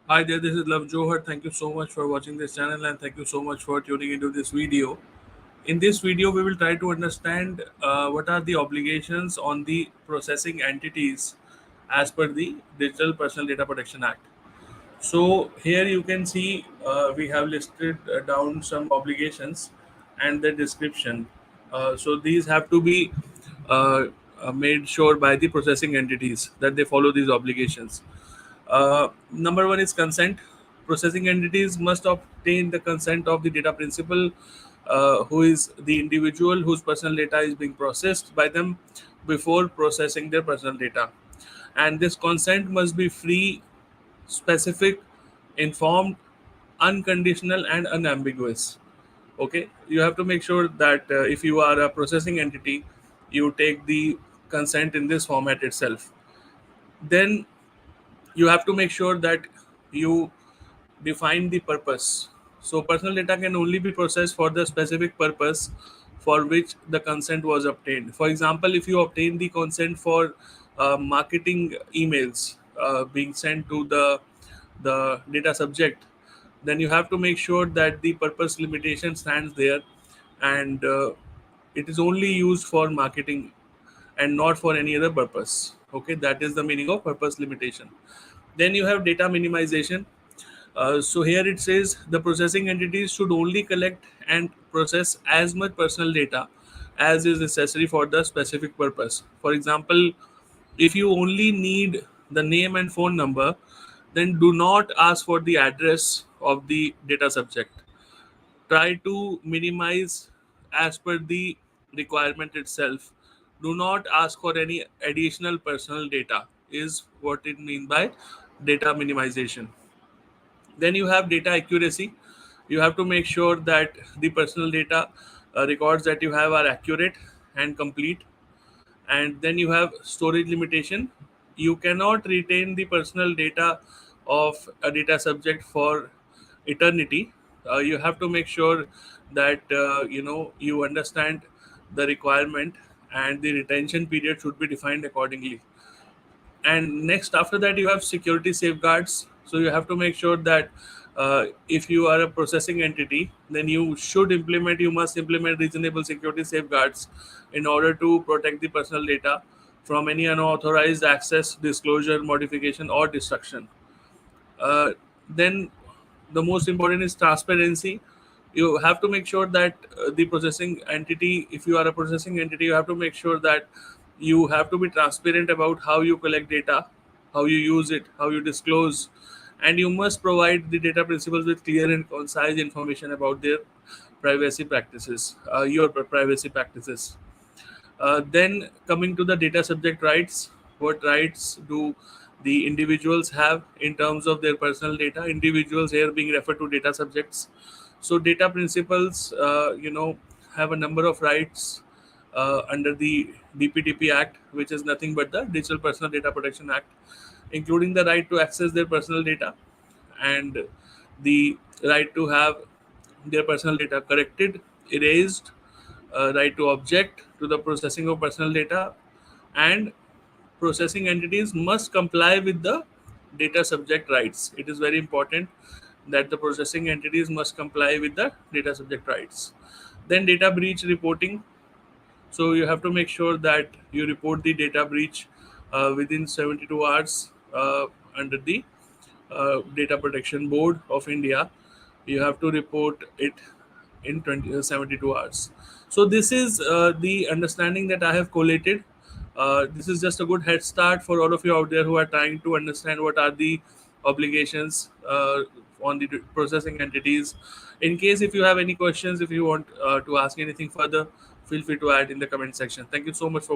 Hi there, this is Love Johar. Thank you so much for watching this channel and thank you so much for tuning into this video. In this video, we will try to understand what are the obligations on the processing entities as per the Digital Personal Data Protection Act. So here you can see we have listed down some obligations and the description. So these have to be uh, made sure by the processing entities that they follow these obligations. Number one is consent. Processing entities must obtain the consent of the data principal, who is the individual whose personal data is being processed by them before processing their personal data. And this consent must be free, specific, informed, unconditional, and unambiguous. Okay, you have to make sure that if you are a processing entity, you take the consent in this format itself. Then you have to make sure that you define the purpose. So personal data can only be processed for the specific purpose for which the consent was obtained. For example, if you obtain the consent for marketing emails being sent to the data subject, then you have to make sure that the purpose limitation stands there, and it is only used for marketing and not for any other purpose. Okay, that is the meaning of purpose limitation. Then you have data minimization. So here it says the processing entities should only collect and process as much personal data as is necessary for the specific purpose. For example, if you only need the name and phone number, then do not ask for the address of the data subject. Try to minimize as per the requirement itself. Do not ask for any additional personal data, is what it means by data minimization. Then you have data accuracy. You have to make sure that the personal data records that you have are accurate and complete. And then you have storage limitation. You cannot retain the personal data of a data subject for eternity. You have to make sure that you understand the requirement, and the retention period should be defined accordingly. And next, after that, you have security safeguards. So you have to make sure that if you are a processing entity, then you must implement reasonable security safeguards in order to protect the personal data from any unauthorized access, disclosure, modification, or destruction. Then the most important is transparency. You have to make sure that the processing entity, if you are a processing entity, you have to make sure that you have to be transparent about how you collect data, how you use it, how you disclose, and you must provide the data principals with clear and concise information about their privacy practices, your privacy practices. Then coming to the data subject rights, what rights do the individuals have in terms of their personal data? Individuals here being referred to data subjects. So data principals, have a number of rights under the DPDP Act, which is nothing but the Digital Personal Data Protection Act, including the right to access their personal data, and the right to have their personal data corrected, erased, right to object to the processing of personal data, and processing entities must comply with the data subject rights. It is very important that the processing entities must comply with the data subject rights. Then data breach reporting. So you have to make sure that you report the data breach within 72 hours under the Data Protection Board of India. You have to report it in 72 hours. So this is the understanding that I have collated. This is just a good head start for all of you out there who are trying to understand what are the obligations on the processing entities. In case if you have any questions, if you want to ask anything further, feel free to add in the comment section. Thank you so much for